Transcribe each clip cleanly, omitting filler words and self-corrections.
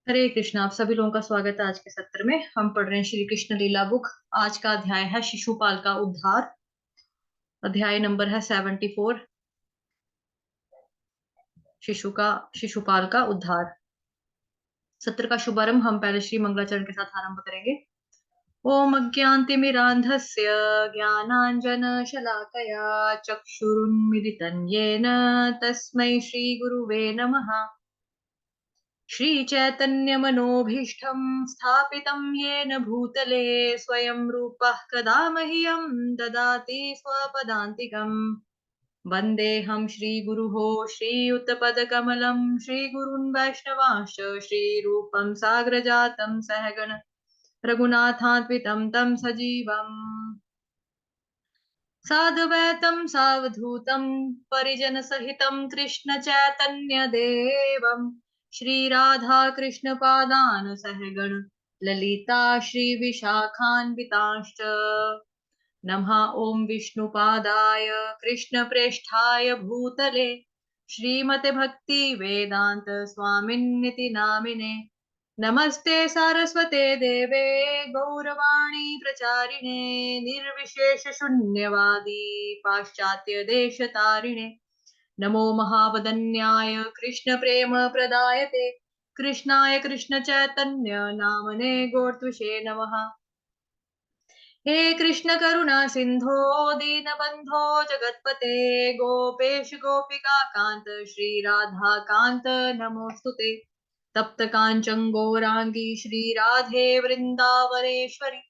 हरे कृष्णा। आप सभी लोगों का स्वागत है। आज के सत्र में हम पढ़ रहे हैं श्री कृष्ण लीला बुक। आज का अध्याय है शिशुपाल का उद्धार। अध्याय नंबर है 74। शिशुपाल का उद्धार। सत्र का शुभारंभ हम पहले श्री मंगलाचरण के साथ आरंभ करेंगे। ओम अज्ञानतिमिरान्धस्य ज्ञानाञ्जन शलाकया चक्षुरुन्मिलितं येन तस्मै श्री गुरुवे नमः। श्रीचैतन्यमनोभीष्टं स्थापितं येन भूतले स्वयं रूपः कदा मह्यं ददाति स्वपदान्तिकम्। वन्देऽहं श्रीगुरुः श्रीयुतपदकमलं श्रीगुरून् वैष्णवांश्च श्रीरूपं साग्रजातं सहगण रघुनाथान्वितं तं सजीवम् साद्वैतं सावधूतं परिजनसहितं कृष्णचैतन्यदेवं श्रीराधा कृष्णपादान् सहगण ललिता श्रीविशाखान्वितांश्च। नमः ॐ विष्णुपादाय कृष्णप्रेष्ठाय भूतले श्रीमते भक्ति वेदांत स्वामिन्निति नामिने। नमस्ते सारस्वते देवे गौरवाणी प्रचारिणे निर्विशेष शून्यवादी पाश्चात्य देश तारिणे। नमो महावदन्याय कृष्ण प्रेम प्रदायते कृष्णाय कृष्ण चैतन्य नामने गोर्त्विषे नमः। हे कृष्ण करुणा सिंधो दीनबंधो जगतपते गोपेश गोपिका कांत श्री राधा कांत नमोस्तुते। तप्त कांचन गौरांगी श्री राधे वृंदावनेश्वरी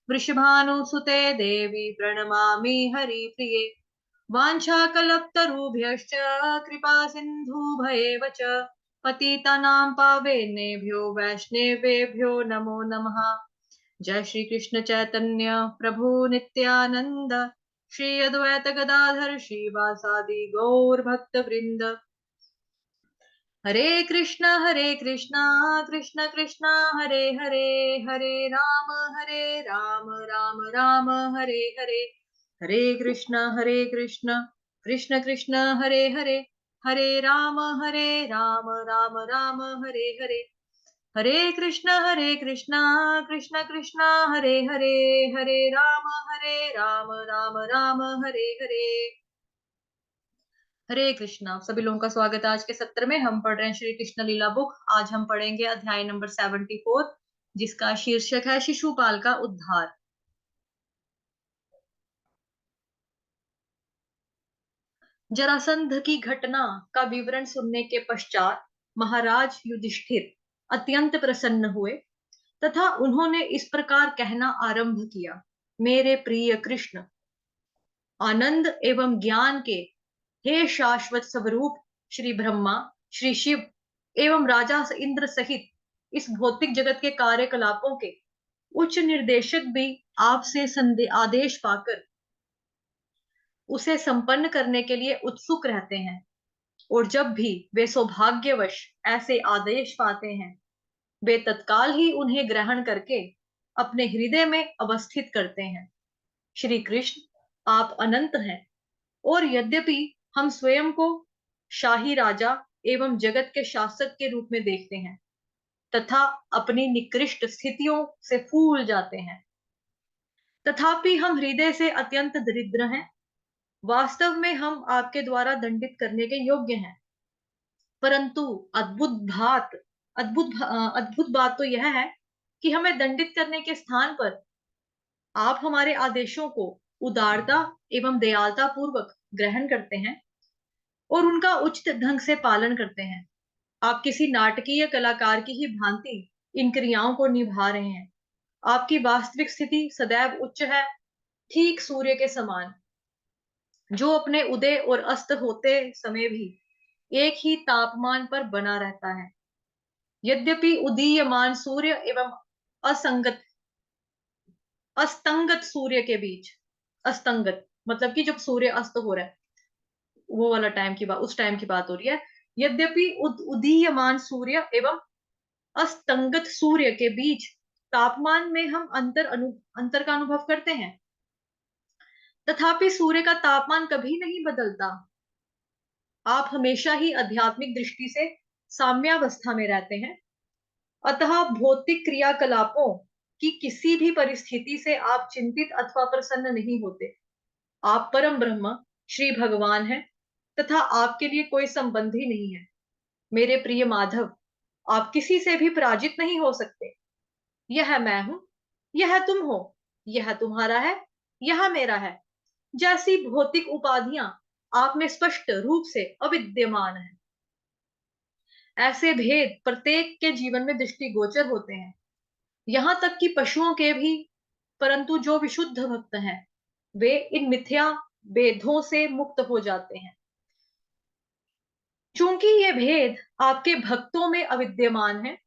वृषभानुसुते देवी प्रणमामि हरिप्रिये। वाञ्छाकल्पतरुभ्यश्च कृपा सिन्धुभयेव च पतितानां पावनेभ्यो वैष्णवेभ्यो नमो नमः। जय श्री कृष्ण चैतन्य प्रभु नित्यानंद श्री अद्वैत गदाधर श्रीवासादि गौर भक्त वृंद। हरे कृष्णा कृष्ण कृष्णा हरे हरे हरे राम राम राम हरे हरे। हरे कृष्ण कृष्ण कृष्ण हरे हरे हरे राम राम राम हरे हरे। हरे कृष्ण कृष्ण कृष्ण हरे हरे हरे राम राम राम हरे हरे। हरे कृष्णा। सभी लोगों का स्वागत है। आज के सत्र में हम पढ़ रहे हैं श्री कृष्ण लीला बुक। आज हम पढ़ेंगे अध्याय नंबर 74 जिसका शीर्षक है शिशुपाल का उद्धार। जरासंध की घटना का विवरण सुनने के पश्चात महाराज युधिष्ठिर अत्यंत प्रसन्न हुए तथा उन्होंने इस प्रकार कहना आरंभ किया। मेरे प्रिय कृष्ण, आनंद एवं ज्ञान के हे शाश्वत स्वरूप श्री ब्रह्मा, श्री शिव एवं राजा इंद्र सहित इस भौतिक जगत के कार्यकलापों के उच्च निर्देशक भी आपसे आदेश पाकर उसे संपन्न करने के लिए उत्सुक रहते हैं। और जब भी वे सौभाग्यवश ऐसे आदेश पाते हैं वे तत्काल ही उन्हें ग्रहण करके अपने हृदय में अवस्थित करते हैं। श्री कृष्ण, आप अनंत हैं और यद्यपि हम स्वयं को शाही राजा एवं जगत के शासक के रूप में देखते हैं तथा अपनी निकृष्ट स्थितियों से फूल जाते हैं, तथापि हम हृदय से अत्यंत दरिद्र हैं। वास्तव में हम आपके द्वारा दंडित करने के योग्य हैं, परंतु अद्भुत बात तो यह है कि हमें दंडित करने के स्थान पर आप हमारे आदेशों को उदारता एवं दयालता पूर्वक ग्रहण करते हैं और उनका उचित ढंग से पालन करते हैं। आप किसी नाटकीय कलाकार की ही भांति इन क्रियाओं को निभा रहे हैं। आपकी वास्तविक स्थिति सदैव उच्च है, ठीक सूर्य के समान, जो अपने उदय और अस्त होते समय भी एक ही तापमान पर बना रहता है। यद्यपि उदीयमान सूर्य एवं असंगत अस्तंगत सूर्य के बीच, अस्तंगत मतलब कि जब सूर्य अस्त हो रहा है वो वाला टाइम की बात, उस टाइम की बात हो रही है। यद्यपि उदीयमान सूर्य एवं अस्तंगत सूर्य के बीच तापमान में हम अंतर का अनुभव करते हैं, तथापि सूर्य का तापमान कभी नहीं बदलता। आप हमेशा ही आध्यात्मिक दृष्टि से साम्यावस्था में रहते हैं। अतः भौतिक क्रियाकलापों की किसी भी परिस्थिति से आप चिंतित अथवा प्रसन्न नहीं होते। आप परम ब्रह्म श्री भगवान हैं तथा आपके लिए कोई संबंधी नहीं है। मेरे प्रिय माधव, आप किसी से भी पराजित नहीं हो सकते। यह मैं हूं, यह तुम हो, यह तुम्हारा है, यह मेरा है जैसी भौतिक उपाधियां आप में स्पष्ट रूप से अविद्यमान है। ऐसे भेद प्रत्येक के जीवन में दृष्टिगोचर होते हैं, यहां तक कि पशुओं के भी। परंतु जो विशुद्ध भक्त हैं वे इन मिथ्या भेदों से मुक्त हो जाते हैं। चूंकि ये भेद आपके भक्तों में अविद्यमान है,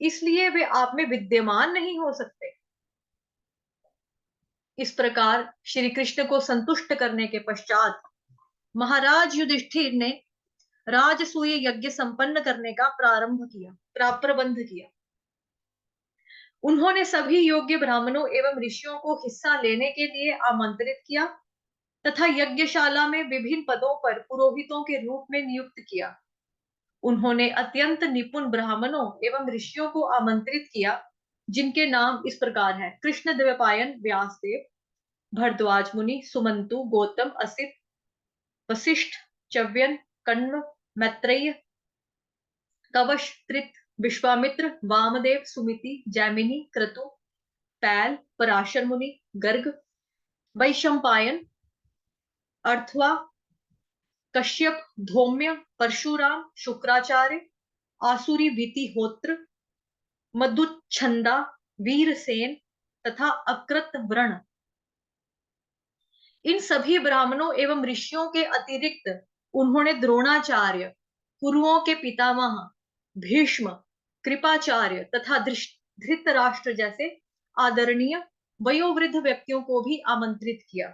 इसलिए वे आप में विद्यमान नहीं हो सकते। इस प्रकार श्री कृष्ण को संतुष्ट करने के पश्चात महाराज युधिष्ठिर ने राजसूय यज्ञ संपन्न करने का प्रबंध किया। उन्होंने सभी योग्य ब्राह्मणों एवं ऋषियों को हिस्सा लेने के लिए आमंत्रित किया तथा यज्ञशाला में विभिन्न पदों पर पुरोहितों के रूप में नियुक्त किया। उन्होंने अत्यंत निपुण ब्राह्मणों एवं ऋषियों को आमंत्रित किया, जिनके नाम इस प्रकार हैं: कृष्ण द्वैपायन, व्यासदेव, भरद्वाज मुनि, सुमंतु, गौतम, असित, वशिष्ठ, च्यवन, कण्व, मैत्रेय, कवश, कृत, विश्वामित्र, वामदेव, सुमिति, जैमिनी, क्रतु, पैल, पराशर मुनि, गर्ग, वैशंपायन, अर्थवा, कश्यप, धौम्य, परशुराम, शुक्राचार्य, आसुरी वितिहोत्र, मधुच्छंदा, वीरसेन तथा अकृत व्रण। इन सभी ब्राह्मणों एवं ऋषियों के अतिरिक्त उन्होंने द्रोणाचार्य, कुरुओं के पितामह भीष्म, कृपाचार्य तथा धृतराष्ट्र जैसे आदरणीय वयोवृद्ध व्यक्तियों को भी आमंत्रित किया।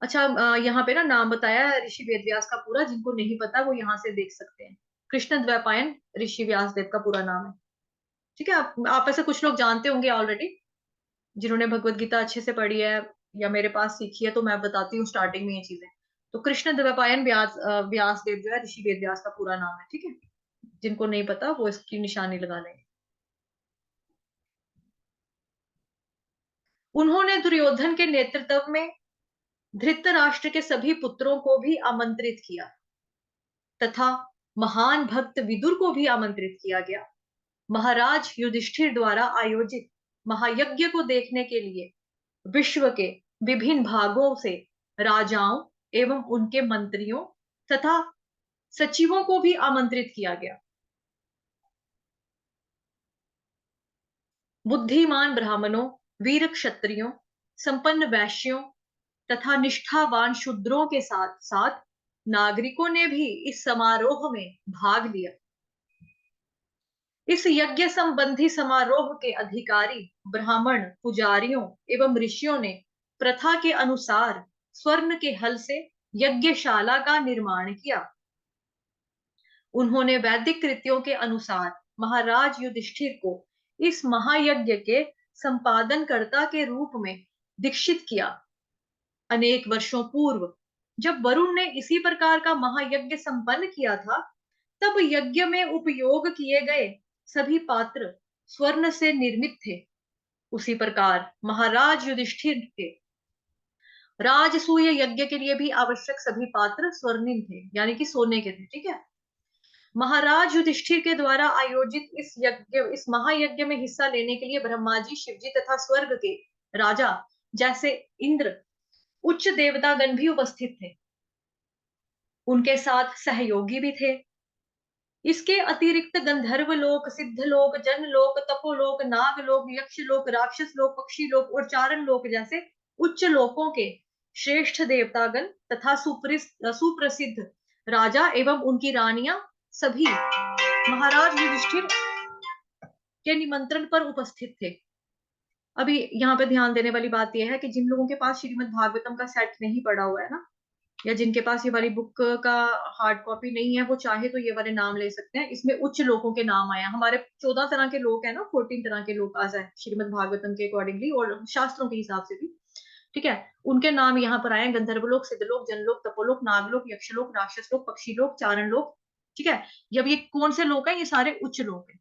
अच्छा, यहाँ पे ना नाम बताया है ऋषि वेदव्यास का पूरा, जिनको नहीं पता वो यहाँ से देख सकते हैं। कृष्ण द्वैपायन ऋषि व्यासदेव का पूरा नाम है। ठीक है, आप ऐसे कुछ लोग जानते होंगे ऑलरेडी, जिन्होंने भगवत गीता अच्छे से पढ़ी है या मेरे पास सीखी है, तो मैं बताती हूँ स्टार्टिंग में ये चीजें। तो कृष्ण द्वैपायन व्यासदेव जो है ऋषि वेदव्यास का पूरा नाम है। ठीक है, जिनको नहीं पता वो इसकी निशानी लगा लेंगे। उन्होंने दुर्योधन के नेतृत्व में धृतराष्ट्र के सभी पुत्रों को भी आमंत्रित किया तथा महान भक्त विदुर को भी आमंत्रित किया गया। महाराज युधिष्ठिर द्वारा आयोजित महायज्ञ को देखने के लिए विश्व के विभिन्न भागों से राजाओं एवं उनके मंत्रियों तथा सचिवों को भी आमंत्रित किया गया। बुद्धिमान ब्राह्मणों, वीर क्षत्रियों, संपन्न वैश्यों तथा निष्ठावान शूद्रों के साथ साथ नागरिकों ने भी इस समारोह में भाग लिया। इस यज्ञ संबंधी समारोह के अधिकारी ब्राह्मण, पुजारियों एवं ऋषियों ने प्रथा के अनुसार स्वर्ण के हल से यज्ञशाला का निर्माण किया। उन्होंने वैदिक कृतियों के अनुसार महाराज युधिष्ठिर को इस महायज्ञ के संपादनकर्ता के रूप में दीक्षित किया। अनेक वर्षों पूर्व जब वरुण ने इसी प्रकार का महायज्ञ संपन्न किया था, तब यज्ञ में उपयोग किए गए सभी पात्र स्वर्ण से निर्मित थे। उसी प्रकार महाराज युधिष्ठिर के राजसूय यज्ञ के लिए भी आवश्यक सभी पात्र स्वर्णिम थे, यानी कि सोने के थे। ठीक है, महाराज युधिष्ठिर के द्वारा आयोजित इस महायज्ञ में हिस्सा लेने के लिए ब्रह्मा जी, शिव जी तथा स्वर्ग के राजा जैसे इंद्र, उच्च देवतागण भी उपस्थित थे। उनके साथ सहयोगी भी थे। इसके अतिरिक्त गंधर्व लोक, सिद्ध लोक, जन लोक, तपोलोक, नाग लोक, यक्ष लोक, राक्षस लोक, पक्षी लोक और चारण लोक जैसे उच्च लोकों के श्रेष्ठ देवतागण तथा सुप्रसिद्ध राजा एवं उनकी रानियां सभी महाराज युधिष्ठिर के निमंत्रण पर उपस्थित थे। अभी यहाँ पे ध्यान देने वाली बात यह है कि जिन लोगों के पास श्रीमद् भागवतम का सेट नहीं पड़ा हुआ है ना, या जिनके पास ये वाली बुक का हार्ड कॉपी नहीं है, वो चाहे तो ये वाले नाम ले सकते हैं। इसमें उच्च लोगों के नाम आए हैं। हमारे 14 तरह के लोग हैं ना, 14 तरह के लोग आ जाए श्रीमद् भागवतम के अकॉर्डिंगली और शास्त्रों के हिसाब से भी। ठीक है, उनके नाम यहाँ पर आए: गंधर्वलोक, सिद्धलोक, जनलोक, तपोलोक, नागलोक, यक्षलोक, राक्षस लोक, पक्षी लोक, चारण लोक। ठीक है, जब ये कौन से लोग हैं? ये सारे उच्च लोक हैं।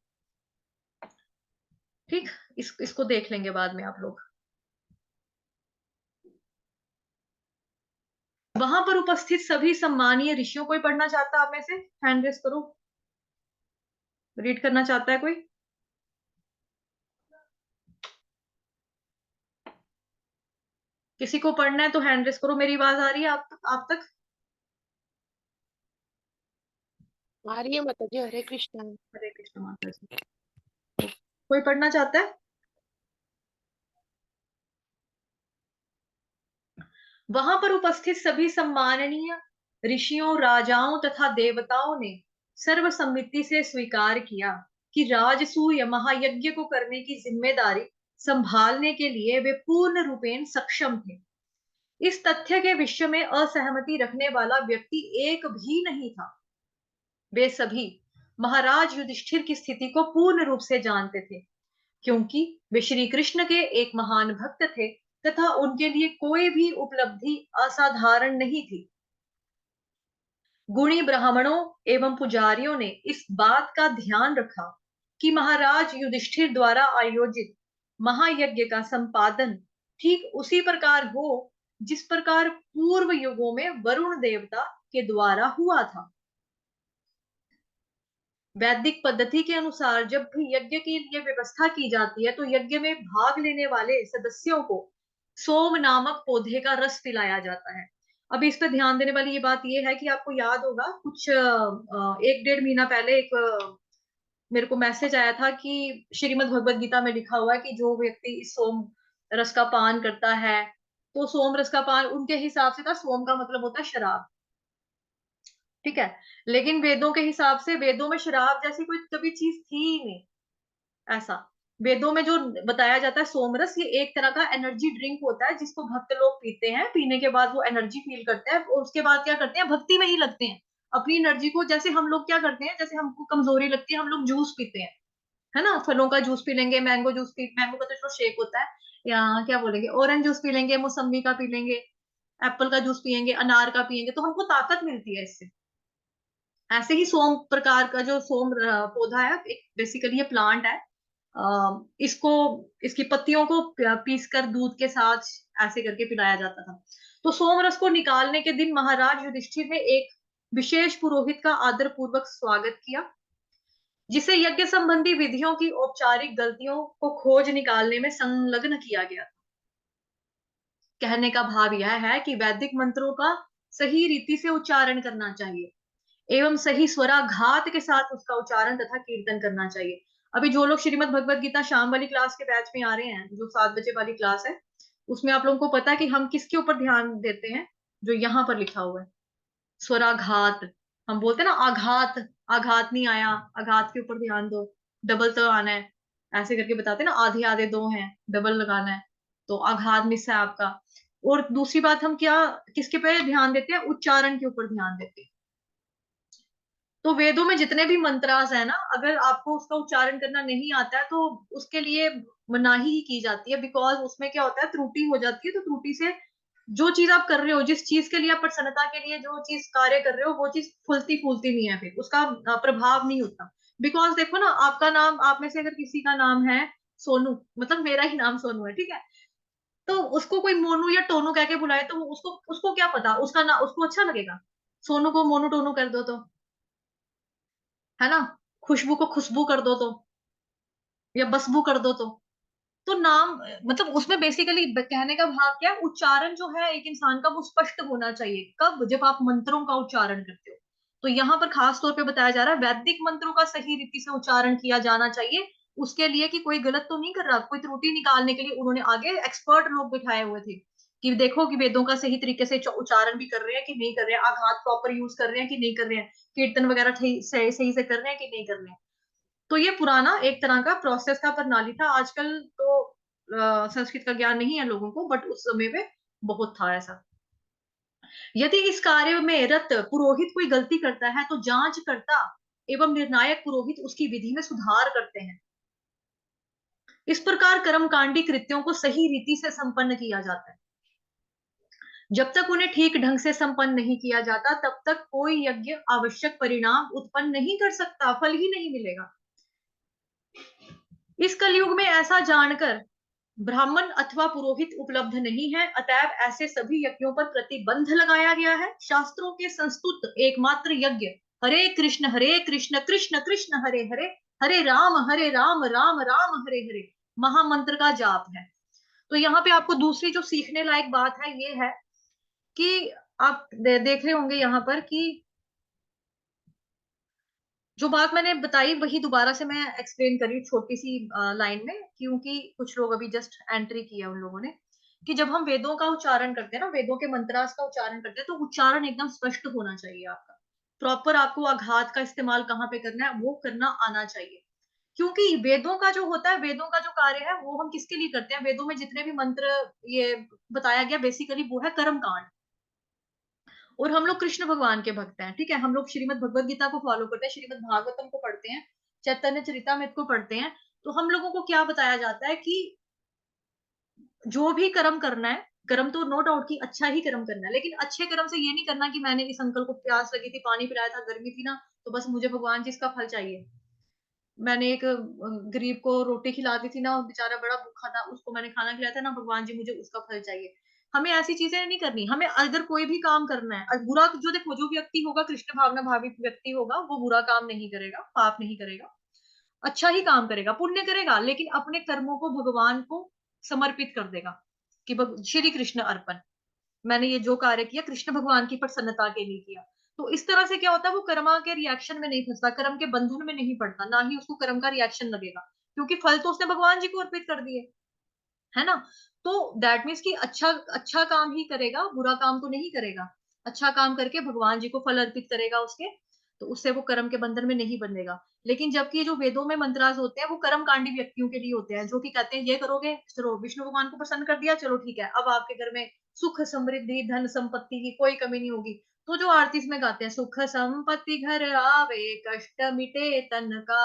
ठीक, इसको देख लेंगे बाद में आप लोग। वहां पर उपस्थित सभी सम्मानीय ऋषियों, कोई पढ़ना चाहता है आप में से? हैंड रेस करो, रीड करना चाहता है कोई? किसी को पढ़ना है तो हैंड रेस करो। मेरी आवाज आ रही है आप तक? आ रही है माता जी, हरे कृष्णा। हरे कृष्ण माता जी। कोई पढ़ना चाहता है? वहां पर उपस्थित सभी सम्माननीय ऋषियों, राजाओं तथा देवताओं ने सर्वसम्मति से स्वीकार किया कि राजसूय महायज्ञ को करने की जिम्मेदारी संभालने के लिए वे पूर्ण रूपेण सक्षम थे। इस तथ्य के विषय में असहमति रखने वाला व्यक्ति एक भी नहीं था। वे सभी महाराज युधिष्ठिर की स्थिति को पूर्ण रूप से जानते थे, क्योंकि वे श्री कृष्ण के एक महान भक्त थे तथा उनके लिए कोई भी उपलब्धि असाधारण नहीं थी। गुणी ब्राह्मणों एवं पुजारियों ने इस बात का ध्यान रखा कि महाराज युधिष्ठिर द्वारा आयोजित महायज्ञ का संपादन ठीक उसी प्रकार हो जिस प्रकार पूर्व युगों में वरुण देवता के द्वारा हुआ था। वैदिक पद्धति के अनुसार जब भी यज्ञ के लिए व्यवस्था की जाती है तो यज्ञ में भाग लेने वाले सदस्यों को सोम नामक पौधे का रस पिलाया जाता है। अभी इस पे ध्यान देने वाली ये बात ये है कि आपको याद होगा कुछ 1 डेढ़ महीना पहले एक मेरे को मैसेज आया था कि श्रीमद् भगवत गीता में लिखा हुआ है कि जो व्यक्ति इस सोम रस का पान करता है, तो सोम रस का पान उनके हिसाब से था, सोम का मतलब होता है शराब, ठीक है। लेकिन वेदों के हिसाब से वेदों में शराब जैसी कोई कभी चीज थी ही नहीं। ऐसा वेदों में जो बताया जाता है सोमरस, ये एक तरह का एनर्जी ड्रिंक होता है जिसको भक्त लोग पीते हैं। पीने के बाद वो एनर्जी फील करते हैं और उसके बाद क्या करते हैं, भक्ति में ही लगते हैं। अपनी एनर्जी को, जैसे हम लोग क्या करते हैं, जैसे हमको कमजोरी लगती है हम लोग जूस पीते हैं, है ना। फलों का जूस पी लेंगे, मैंगो का तो चलो शेक होता है, या क्या बोलेंगे, ऑरेंज जूस पी लेंगे, मौसम्बी का पी लेंगे, एप्पल का जूस पियेंगे, अनार का पियेंगे, तो हमको ताकत मिलती है इससे। ऐसे ही सोम प्रकार का जो सोम पौधा है, एक बेसिकली ये प्लांट है। इसको, इसकी पत्तियों को पीस कर दूध के साथ ऐसे करके पिलाया जाता था। तो सोम रस को निकालने के दिन महाराज युधिष्ठिर ने एक विशेष पुरोहित का आदर पूर्वक स्वागत किया, जिसे यज्ञ संबंधी विधियों की औपचारिक गलतियों को खोज निकालने में संलग्न किया गया। कहने का भाव यह है कि वैदिक मंत्रों का सही रीति से उच्चारण करना चाहिए एवं सही स्वराघात के साथ उसका उच्चारण तथा कीर्तन करना चाहिए। अभी जो लोग श्रीमद् भगवत गीता शाम वाली क्लास के बैच में आ रहे हैं, जो 7 बजे वाली क्लास है, उसमें आप लोगों को पता है कि हम किसके ऊपर ध्यान देते हैं, जो यहाँ पर लिखा हुआ है स्वराघात। हम बोलते हैं ना आघात, आघात नहीं आया, आघात के ऊपर ध्यान दो, डबल तो आना है, ऐसे करके बताते हैं ना, आधे आधे दो हैं, डबल लगाना है, तो आघात मिस है आपका। और दूसरी बात, हम क्या किसके पे ध्यान देते हैं, उच्चारण के ऊपर ध्यान देते हैं। तो वेदों में जितने भी मंत्रास है ना, अगर आपको उसका उच्चारण करना नहीं आता है तो उसके लिए मनाही ही की जाती है, बिकॉज उसमें क्या होता है, त्रुटि हो जाती है। तो त्रुटि से जो चीज आप कर रहे हो, जिस चीज के लिए आप प्रसन्नता के लिए जो चीज कार्य कर रहे हो, वो चीज फूलती फूलती नहीं है, फिर उसका प्रभाव नहीं होता। बिकॉज देखो ना, आपका नाम, आप में से अगर किसी का नाम है सोनू, मतलब मेरा ही नाम सोनू है, ठीक है, तो उसको कोई मोनू या टोनू कह के बुलाए तो उसको उसको क्या पता, उसका ना उसको अच्छा लगेगा? सोनू को मोनू टोनू कर दो तो, है ना, खुशबू को खुशबू कर दो तो, या बसबू कर दो तो नाम, मतलब उसमें बेसिकली कहने का भाव क्या है, उच्चारण जो है एक इंसान का वो स्पष्ट होना चाहिए, कब, जब आप मंत्रों का उच्चारण करते हो। तो यहाँ पर खास तौर पे बताया जा रहा है वैदिक मंत्रों का सही रीति से उच्चारण किया जाना चाहिए, उसके लिए कि कोई गलत तो नहीं कर रहा, कोई त्रुटि निकालने के लिए उन्होंने आगे एक्सपर्ट लोग बिठाए हुए थे कि देखो कि वेदों का सही तरीके से उच्चारण भी कर रहे हैं कि नहीं कर रहे हैं, आघात प्रॉपर यूज कर रहे हैं कि नहीं कर रहे हैं, कीर्तन वगैरह सही सही से कर रहे हैं कि नहीं कर रहे हैं। तो ये पुराना एक तरह का प्रोसेस था, प्रणाली था। आजकल तो संस्कृत का ज्ञान नहीं है लोगों को, बट उस समय पे बहुत था ऐसा। यदि इस कार्य में रत पुरोहित कोई गलती करता है तो जांच करता एवं निर्णायक पुरोहित उसकी विधि में सुधार करते हैं। इस प्रकार कर्मकांडी कृत्यों को सही रीति से संपन्न किया जाता है। जब तक उन्हें ठीक ढंग से संपन्न नहीं किया जाता तब तक कोई यज्ञ आवश्यक परिणाम उत्पन्न नहीं कर सकता, फल ही नहीं मिलेगा। इस कलयुग में ऐसा जानकर ब्राह्मण अथवा पुरोहित उपलब्ध नहीं है, अतएव ऐसे सभी यज्ञों पर प्रतिबंध लगाया गया है। शास्त्रों के संस्तुत एकमात्र यज्ञ हरे कृष्ण कृष्ण कृष्ण हरे हरे, हरे राम राम राम हरे हरे महामंत्र का जाप है। तो यहाँ पे आपको दूसरी जो सीखने लायक बात है ये है कि आप देख रहे होंगे यहाँ पर कि जो बात मैंने बताई वही दोबारा से मैं एक्सप्लेन करी छोटी सी लाइन में, क्योंकि कुछ लोग अभी जस्ट एंट्री किया उन लोगों ने, कि जब हम वेदों का उच्चारण करते हैं ना, वेदों के मंत्रास का उच्चारण करते हैं, तो उच्चारण एकदम स्पष्ट होना चाहिए आपका। प्रॉपर आपको आघात का इस्तेमाल कहाँ पे करना है वो करना आना चाहिए। क्योंकि वेदों का जो होता है, वेदों का जो कार्य है वो हम किसके लिए करते हैं, वेदों में जितने भी मंत्र ये बताया गया बेसिकली वो है कर्म कांड। और हम लोग कृष्ण भगवान के भक्त हैं, ठीक है, हम लोग श्रीमद् भगवत गीता को फॉलो करते हैं, श्रीमद् भागवतम को पढ़ते हैं, चैतन्य चरितामृत को पढ़ते हैं। तो हम लोगों को क्या बताया जाता है कि जो भी कर्म करना है, कर्म तो नो डाउट कि अच्छा ही कर्म करना है, लेकिन अच्छे कर्म से ये नहीं करना कि मैंने इस अंकल को प्यास लगी थी, पानी पिलाया था, गर्मी थी ना, तो बस मुझे भगवान जी इसका फल चाहिए। मैंने एक गरीब को रोटी खिला दी थी ना, वो बेचारा बड़ा भूखा था, उसको मैंने खाना खिलाया था ना, भगवान जी मुझे उसका फल चाहिए। हमें ऐसी चीजें नहीं करनी। हमें अगर कोई भी काम करना है, बुरा जो देखो, जो व्यक्ति होगा कृष्ण भावना भावित व्यक्ति होगा, वो बुरा काम नहीं करेगा, पाप नहीं करेगा, अच्छा ही काम करेगा, पुण्य करेगा, लेकिन अपने कर्मों को भगवान को समर्पित कर देगा कि श्री कृष्ण अर्पण, मैंने ये जो कार्य किया कृष्ण भगवान की प्रसन्नता के लिए किया। तो इस तरह से क्या होता है, वो कर्मा के रिएक्शन में नहीं फंसता, कर्म के बंधन में नहीं पड़ता, ना ही उसको कर्म का रिएक्शन लगेगा, क्योंकि फल तो उसने भगवान जी को अर्पित कर दिए, है ना। तो दैट मीन्स कि अच्छा अच्छा काम ही करेगा, बुरा काम तो नहीं करेगा। अच्छा काम करके भगवान जी को फल अर्पित करेगा उसके, तो उससे वो कर्म के बंधन में नहीं बंधेगा। लेकिन जबकि जो वेदों में मंत्रास होते हैं वो कर्म कांडी व्यक्तियों के लिए होते हैं, जो कि कहते हैं ये करोगे चलो विष्णु भगवान को प्रसन्न कर दिया, चलो ठीक है, अब आपके घर में सुख समृद्धि धन संपत्ति की कोई कमी नहीं होगी। तो जो आरती में गाते हैं, सुख संपत्ति घर आवे, कष्ट मिटे तन का,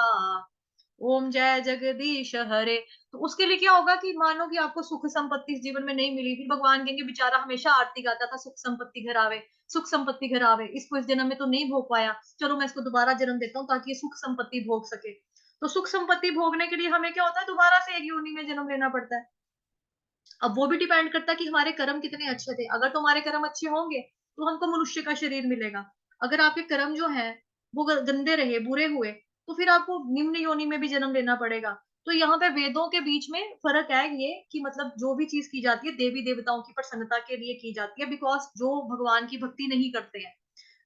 ओम जय जगदीश हरे। तो उसके लिए क्या होगा कि मानो कि आपको सुख संपत्ति इस जीवन में नहीं मिली, फिर भगवान कहेंगे बेचारा हमेशा आरती गाता था, सुख संपत्ति घर आवे, सुख संपत्ति घर आवे, इसको इस जन्म में तो नहीं भोग पाया, चलो मैं इसको दोबारा जन्म देता हूँ ताकि ये सुख संपत्ति भोग सके। तो सुख संपत्ति भोगने के लिए हमें क्या होता है, दोबारा से एक योनि में जन्म लेना पड़ता है। अब वो भी डिपेंड करता है कि हमारे कर्म कितने अच्छे थे। अगर तुम्हारे कर्म अच्छे होंगे तो हमको मनुष्य का शरीर मिलेगा। अगर आपके कर्म जो है वो गंदे रहे, बुरे हुए, तो फिर आपको निम्न योनि में भी जन्म लेना पड़ेगा। तो यहाँ पे वेदों के बीच में फर्क है ये कि मतलब जो भी चीज की जाती है देवी देवताओं की प्रसन्नता के लिए की जाती है, बिकॉज जो भगवान की भक्ति नहीं करते हैं,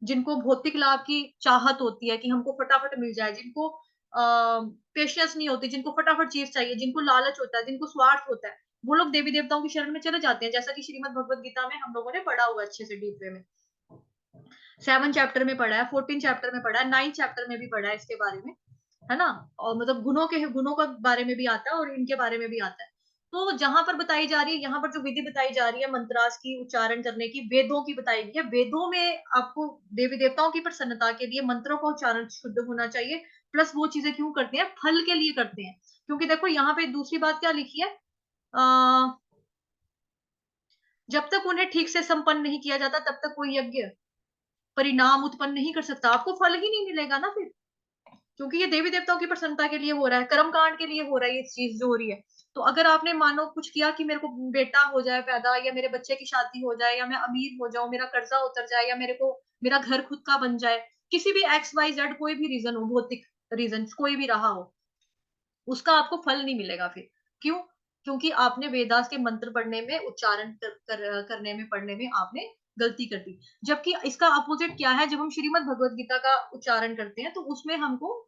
जिनको भौतिक लाभ की चाहत होती है कि हमको फटाफट मिल जाए, जिनको पेशेंस नहीं होती, जिनको फटाफट चीज चाहिए, जिनको लालच होता है, जिनको स्वार्थ होता है, वो लोग देवी देवताओं की शरण में चले जाते हैं, जैसा कि श्रीमद् भगवत गीता में हम लोगों ने पढ़ा हुआ अच्छे से डीप वे में। 7 चैप्टर में पढ़ा है, 14 चैप्टर में पढ़ा है, 9 चैप्टर में भी पढ़ा है इसके बारे में, है ना। और मतलब गुणों के बारे में भी आता है और इनके बारे में भी आता है। तो जहां पर बताई जा रही है, यहाँ पर जो विधि बताई जा रही है मंत्रास की उच्चारण करने की, वेदों की बताई गई है। वेदों में आपको देवी देवताओं की प्रसन्नता के लिए मंत्रों का उच्चारण शुद्ध होना चाहिए। प्लस वो चीजें क्यों करते हैं, फल के लिए करते हैं। क्योंकि देखो यहाँ पे दूसरी बात क्या लिखी है, जब तक उन्हें ठीक से संपन्न नहीं किया जाता तब तक कोई यज्ञ परिणाम उत्पन्न नहीं कर सकता, आपको फल ही नहीं मिलेगा ना फिर। क्योंकि ये देवी देवताओं की प्रसन्नता के लिए हो रहा है, कर्म कांड के लिए हो रहा है ये चीज जो हो रही है। तो अगर आपने मानो कुछ किया कि मेरे को बेटा हो जाए पैदा, या मेरे बच्चे की शादी हो जाए, या मैं अमीर हो जाऊं, मेरा कर्जा उतर जाए, या मेरे को मेरा घर खुद का बन जाए, किसी भी XYZ कोई भी रीजन हो, भौतिक रीजन कोई भी रहा हो, उसका आपको फल नहीं मिलेगा फिर। क्यों? क्योंकि आपने वेदास के मंत्र पढ़ने में, उच्चारण करने में, पढ़ने में आपने गलती कर दी। जबकि इसका अपोजिट क्या है, जब हम श्रीमद् भगवत गीता का उच्चारण करते हैं तो उसमें हमको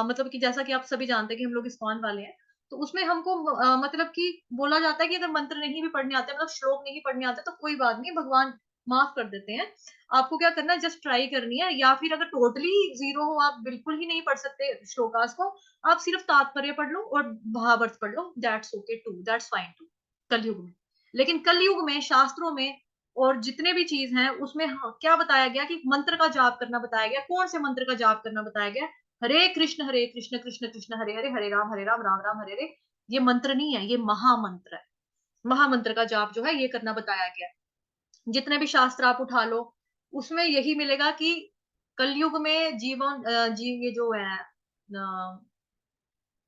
मतलब कि जैसा कि आप सभी जानते हैं कि हम लोग इस्कॉन वाले हैं, तो उसमें हमको मतलब कि बोला जाता है कि अगर मंत्र नहीं भी पढ़ने आते, मतलब श्लोक नहीं पढ़ने आते, तो कोई बात नहीं, भगवान माफ कर देते हैं। आपको क्या करना है, जस्ट ट्राई करनी है, या फिर अगर टोटली जीरो हो, आप बिल्कुल ही नहीं पढ़ सकते श्लोकास को, आप सिर्फ तात्पर्य पढ़ लो और भावार्थ पढ़ लो, that's okay too, that's fine too, Kalyug में। लेकिन कलयुग में शास्त्रों में और जितने भी चीज हैं उसमें, हाँ, क्या बताया गया कि मंत्र का जाप करना बताया गया। कौन से मंत्र का जाप करना बताया गया? हरे कृष्ण कृष्ण कृष्ण हरे हरे, हरे राम राम राम हरे हरे। ये मंत्र नहीं है, ये महामंत्र है। महामंत्र का जाप जो है ये करना बताया गया है। जितने भी शास्त्र आप उठा लो उसमें यही मिलेगा कि कलयुग में जीवन जीव ये जो है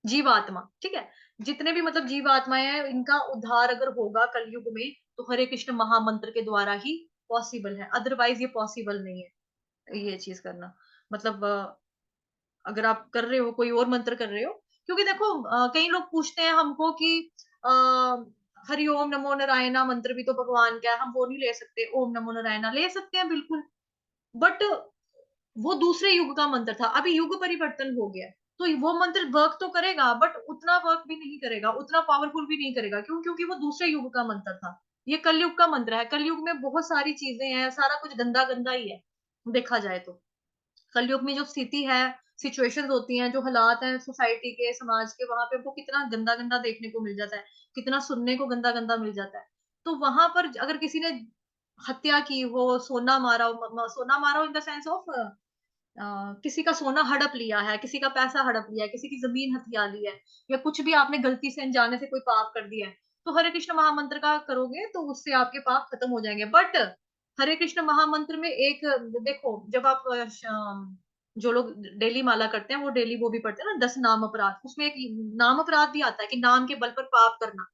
जीवात्मा, ठीक है? जितने भी मतलब जीवात्माएँ हैं, इनका उद्धार अगर होगा कलयुग में, तो हरे कृष्ण महामंत्र के द्वारा ही पॉसिबल है, अदरवाइज़ ये पॉसिबल नहीं है, ये चीज़ करना। मतलब अगर आप कर रहे हो, कोई और मंत्र कर रहे हो, क्योंकि देखो कई लोग पूछते हैं हमको कि अ, हरि ओम नमो नारायणा मंत्र भी तो भगवान का है, हम वो नहीं ले सकते, ओम नमो नारायणा ले सकते हैं बिल्कुल, बट वो दूसरे युग का मंत्र था, अभी युग परिवर्तन हो गया है, तो वो मंत्र वर्क तो करेगा बट उतना वर्क भी नहीं करेगा, उतना पावरफुल भी नहीं करेगा, क्यों? क्योंकि वो दूसरे युग का मंत्र था। ये कलयुग का मंत्र है, कलयुग में बहुत सारी चीज़ें हैं, सारा कुछ गंदा-गंदा ही है, देखा जाए तो। कलयुग में जो स्थिति है, सिचुएशंस होती हैं, जो हालात हैं सोसाइटी के, समाज के, वहाँ पे हमको कितना गंदा-गंदा देखने को मिल जाता है, कितना सुनने को गंदा-गंदा मिल जाता है। तो वहाँ पर अगर किसी ने हत्या की हो, सोना मारा हो सोना मारा हो इन द सेंस ऑफ किसी का सोना हड़प लिया है, किसी का पैसा हड़प लिया है, किसी की ज़मीन हथिया ली है या कुछ भी आपने गलती से अनजाने से कोई पाप कर दिया है, तो हरे कृष्ण महामंत्र का करोगे तो उससे आपके पाप खत्म हो जाएँगे। बट हरे कृष्ण महामंत्र में एक देखो जब आप जो लोग डेली माला करते हैं, वो डेली वो भी पढ़ते हैं ना 10 नाम अपराध, उसमें एक नाम अपराध भी आता है कि नाम के बल पर पाप करना।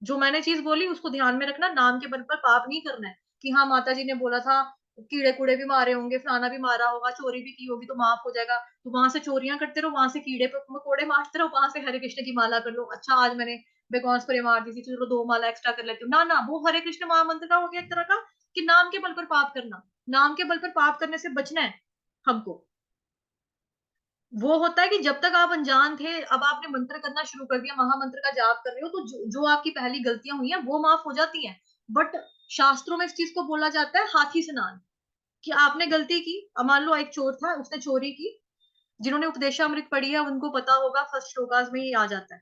जो मैंने चीज़ बोली उसको ध्यान में रखना, नाम के बल पर पाप नहीं करना है, कि हाँ, माताजी ने बोला था, कीड़े-कूड़े भी मारे होंगे, फलाना भी मारा होगा, चोरी भी की होगी तो माफ़ हो जाएगा। तो वहाँ से चोरियाँ करते रहो, वहाँ से कीड़े प मकोड़े मारते रहो, वहाँ से हरे कृष्ण की माला कर लो। अच्छा आज मैंने बेगौंस-परे मार दी थी, चलो 2 माला एक्स्ट्रा कर लेती हूँ। ना, ना, वो हरे कृष्ण महामंत्र का हो गया एक तरह का कि नाम के बल पर पाप करना। नाम के बल पर पाप करने से बचना है हमको। वो होता है कि जब तक आप अनजान थे, अब आपने मंत्र करना शुरू कर दिया, महामंत्र का जाप कर रहे हो, तो जो आपकी पहली गलतियाँ हुई हैं, वो माफ़ हो जाती हैं। बट शास्त्रों में इस चीज़ को बोला जाता है हाथी स्नान, कि आपने गलती की, अब मान लो एक चोर था, उसने चोरी की, जिन्होंने उपदेशामृत पढ़ी है, उनको पता होगा फर्स्ट श्लोकाज़ में ही आ जाता है।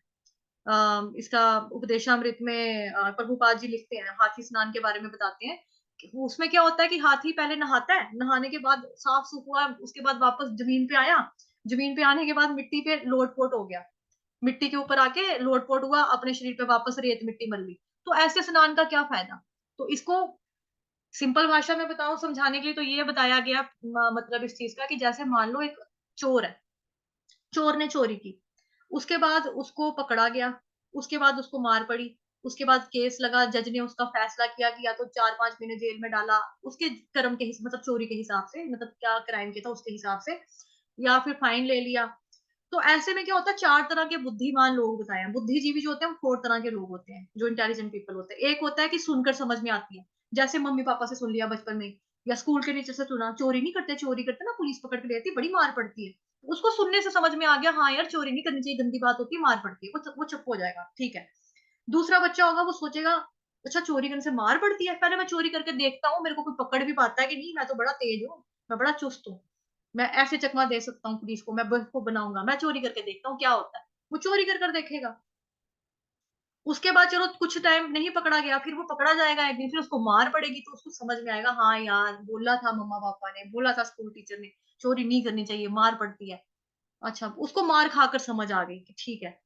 इसका उपदेशामृत में प्रभुपाद जी लिखते हैं, हाथी स्नान के बारे में बताते हैं, कि उसमें क्या होता है कि हाथी पहले नहाता है, नहाने के बाद साफ-सूफ हुआ, उसके बाद वापस ज़मीन पे आया, ज़मीन पे आने के बाद मिट्टी पे लोट-पोट हो गया। मिट्टी के ऊपर आके लोट-पोट हुआ, अपने शरीर पे वापस रेत-मिट्टी मल ली। तो ऐसे स्नान का क्या फ़ायदा? तो इसको सिंपल भाषा में बताऊँ समझाने के लिए तो ये बताया गया मतलब इस चीज़ का कि जैसे मान लो एक चोर है, चोर ने चोरी की, उसके बाद उसको पकड़ा गया, उसके बाद उसको मार पड़ी, उसके बाद केस लगा, जज ने उसका फैसला किया कि या तो 4-5 महीने जेल में डाला, उसके कर्म के मतलब चोरी के हिसाब से, मतलब क्या क्राइम किया था उसके हिसाब से, या फिर फाइन ले लिया। तो ऐसे में क्या होता है 4 तरह के बुद्धिमान लोग बताए हैं। बुद्धिजीवी जो होते हैं वो 4 तरह के लोग होते हैं, जो इंटेलिजेंट पीपल होते हैं। एक होता है कि सुनकर समझ में आती है, जैसे मम्मी-पापा से सुन लिया बचपन में या स्कूल के टीचर से सुना, चोरी नहीं करते, चोरी करते ना पुलिस पकड़ के ले जाती है, बड़ी मार पड़ती है। उसको सुनने से समझ में आ गया, हाँ यार चोरी नहीं करनी चाहिए, गंदी बात होती है, मार पड़ती है, वो चुप हो जाएगा, ठीक है। दूसरा बच्चा होगा वो सोचेगा, अच्छा चोरी करने से मार पड़ती है, पहले मैं चोरी करके देखता हूँ, मेरे को कोई पकड़ भी पाता है कि नहीं, मैं तो बड़ा तेज हूँ, मैं बड़ा चुस्त हूँ। मैं ऐसे चकमा दे सकता हूँ पुलिस को, मैं बेवकूफ बनाऊँगा, मैं चोरी करके देखता हूँ क्या होता है। वो चोरी कर देखेगा। उसके बाद चलो कुछ टाइम नहीं पकड़ा गया, फिर वो पकड़ा जाएगा एक दिन, फिर उसको मार पड़ेगी तो उसको समझ में आएगा, हाँ यार, बोला था मम्मा-पापा ने, बोला था स्कूल टीचर ने, चोरी नहीं करनी चाहिए, मार पड़ती है। अच्छा, उसको मार खाकर समझ आ गई कि ठीक है,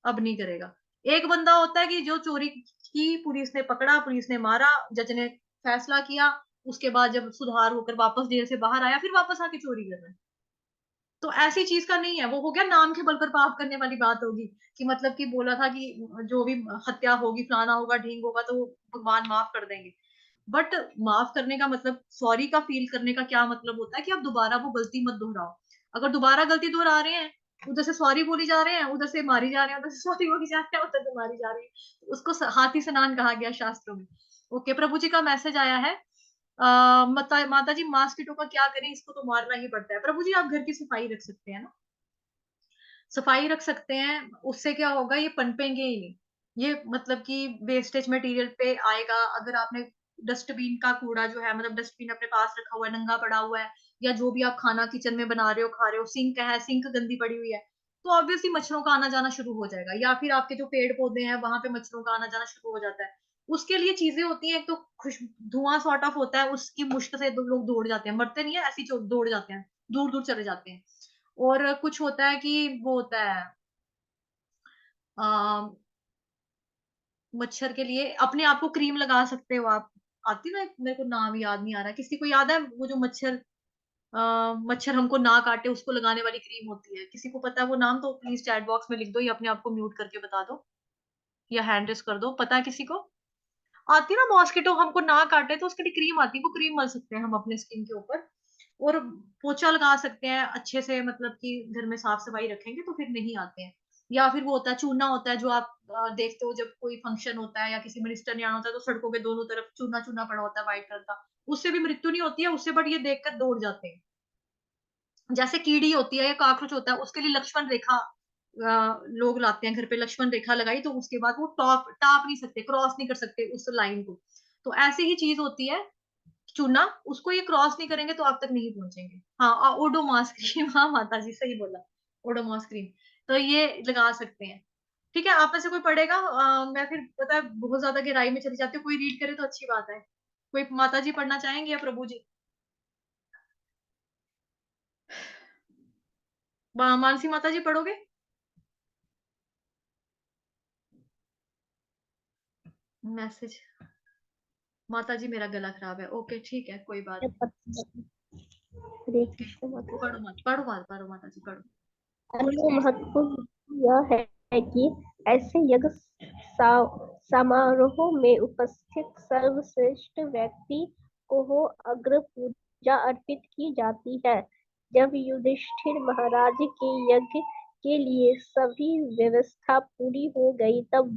अब नहीं करेगा। एक बंदा होता है कि जो चोरी की, पुलिस ने पकड़ा, पुलिस ने मारा, जज ने फैसला किया, उसके बाद जब सुधार होकर वापस जेल से बाहर आया, फिर वापस आके चोरी कर रहा है। तो ऐसी चीज़ का नहीं है, वो हो गया नाम के बल पर पाप करने वाली बात होगी, कि मतलब कि बोला था कि जो भी हत्या होगी, फलाना होगा, ढींग होगा तो भगवान माफ़ कर देंगे। बट माफ़ करने का मतलब सॉरी का फ़ील करने का क्या मतलब होता है कि आप दोबारा वो गलती मत दोहराओ। अगर दोबारा गलती दोहरा रहे हैं, उधर से सॉरी बोली जा रहे हैं, उधर से मारी जा रहे हैं, उधर से सॉरी बोली जा रहे हैं, उधर से मारी जा रही है। तो उसको हाथी स्नान कहा गया शास्त्रों में। ओके, प्रभु जी का मैसेज आया है। माताजी मॉस्किटो का क्या करें? इसको तो मारना ही पड़ता है। प्रभु जी आप घर की सफाई रख सकते हैं ना? सफाई रख सकते हैं, उससे क्या होगा ये पनपेंगे ही नहीं। ये मतलब कि वेस्टेज मटीरियल पे आएगा, अगर आपने डस्टबिन का कूड़ा जो है मतलब डस्टबिन अपने पास रखा हुआ है, नंगा पड़ा हुआ है या जो भी आप खाना किचन में बना रहे हो, खा रहे हो, सिंक है, सिंक गंदी पड़ी हुई है, तो ऑब्वियसली मच्छरों का आना-जाना शुरू हो जाएगा या फिर आपके जो पेड़-पौधे हैं, वहाँ पे मच्छरों का आना-जाना शुरू हो जाता है। उसके लिए चीज़ें होती हैं, एक तो धुआँ सॉर्ट ऑफ होता है, उसकी मुश्क से दो लोग दौड़ जाते हैं, मरते नहीं है, ऐसे ही दौड़ जाते हैं, दूर-दूर चले जाते हैं। और कुछ होता है कि वो होता है अ, मच्छर के लिए अपने आप को क्रीम लगा सकते हो आप। आती ना, मेरे को नाम याद नहीं आ रहा है, किसी को याद है वो जो मच्छर मच्छर हमको ना काटे उसको लगाने वाली क्रीम होती है, किसी को पता है वो नाम? तो प्लीज चैट बॉक्स में लिख दो या अपने आप को म्यूट करके बता दो या हैंड रेस कर दो। पता है किसी को? आती है ना मॉस्किटो, हमको ना काटे तो उसके लिए क्रीम आती है, वो क्रीम मल सकते हैं हम अपने स्किन के ऊपर और पोछा लगा सकते हैं अच्छे से, मतलब कि घर में साफ सफाई रखेंगे तो फिर नहीं आते हैं। या फिर वो होता है चूना होता है जो आप देखते हो जब कोई फंक्शन होता है या किसी मिनिस्टर ने आना होता है तो सड़कों के दोनों तरफ चूना चूना पड़ा होता है व्हाइट कलर का, उससे भी मृत्यु नहीं होती है उससे, बट ये देखकर दौड़ जाते हैं। जैसे कीड़ी होती है या कॉकरोच होता है उसके लिए लक्ष्मण रेखा लोग लाते हैं घर पे, लक्ष्मण रेखा लगाई तो उसके बाद वो टॉप टाप नहीं सकते, क्रॉस नहीं कर सकते उस लाइन को। तो ऐसे ही चीज होती है चूना, उसको ये क्रॉस नहीं करेंगे तो आप तक नहीं पहुंचेंगे। हाँ, ओडोमॉस क्रीम, हाँ माता जी सही बोला, ओडोमॉस क्रीम, तो ये लगा सकते हैं। ठीक है, आप में से कोई पढ़ेगा? मैं फिर पता है बहुत ज्यादा गहराई में चली जाती हूँ, कोई रीड करे तो अच्छी बात है। कोई माता जी पढ़ना चाहेंगे या प्रभु जी? मानसी माता जी पढ़ोगे? मैसेज, माता जी मेरा गला खराब है, ओके ठीक है कोई बात नहीं। हरे ओके, कृष्ण माता। पढ़ो माता जी पढ़ो। अन्य महत्वपूर्ण यह है कि ऐसे यज्ञ समारोह में उपस्थित सर्वश्रेष्ठ व्यक्ति को अग्र पूजा अर्पित की जाती है। जब युधिष्ठिर महाराज के यज्ञ के लिए सभी व्यवस्था पूरी हो गई तब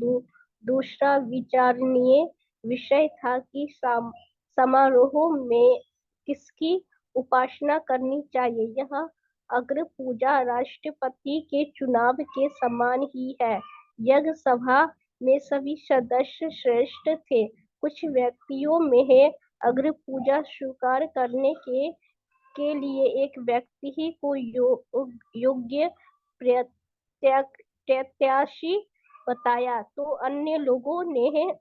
दूसरा विचारणीय विषय था कि समारोह में किसकी उपासना करनी चाहिए। यह अग्र पूजा राष्ट्रपति के चुनाव के समान ही है। यज्ञ सभा में सभी सदस्य श्रेष्ठ थे। कुछ व्यक्तियों में अग्र पूजा स्वीकार करने के लिए एक व्यक्ति ही को योग्य प्रत्याशी बताया तो अन्य लोगों ने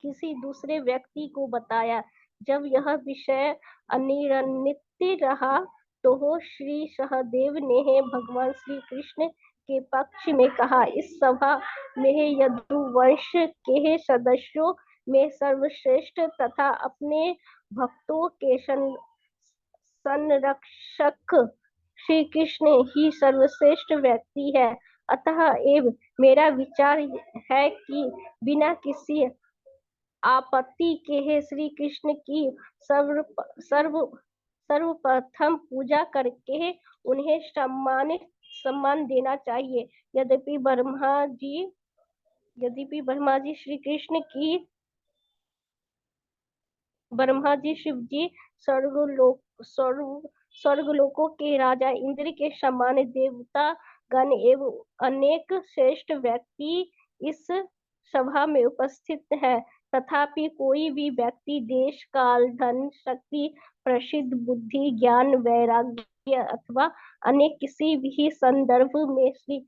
किसी दूसरे व्यक्ति को बताया। जब यह विषय अनिर्णित रहा तो श्री सहदेव ने भगवान श्री कृष्ण के पक्ष में कहा, इस सभा में यदुवंश के सदस्यों में सर्वश्रेष्ठ तथा अपने भक्तों के संरक्षक श्री कृष्ण ही सर्वश्रेष्ठ व्यक्ति है। अतः एव मेरा विचार है कि बिना किसी आपत्ति के है श्री कृष्ण की सर्व सर्व सर्वप्रथम पूजा करके उन्हें सम्मान देना चाहिए। यद्यपि ब्रह्मा जी शिव जी स्वर्गलोकों के राजा इंद्र के समान देवता गण एवं अनेक श्रेष्ठ व्यक्ति इस सभा में उपस्थित है। तथापि कोई भी व्यक्ति देश काल धन शक्ति प्रसिद्ध बुद्धि ज्ञान वैराग्य अथवा अन्य किसी भी संदर्भ में श्री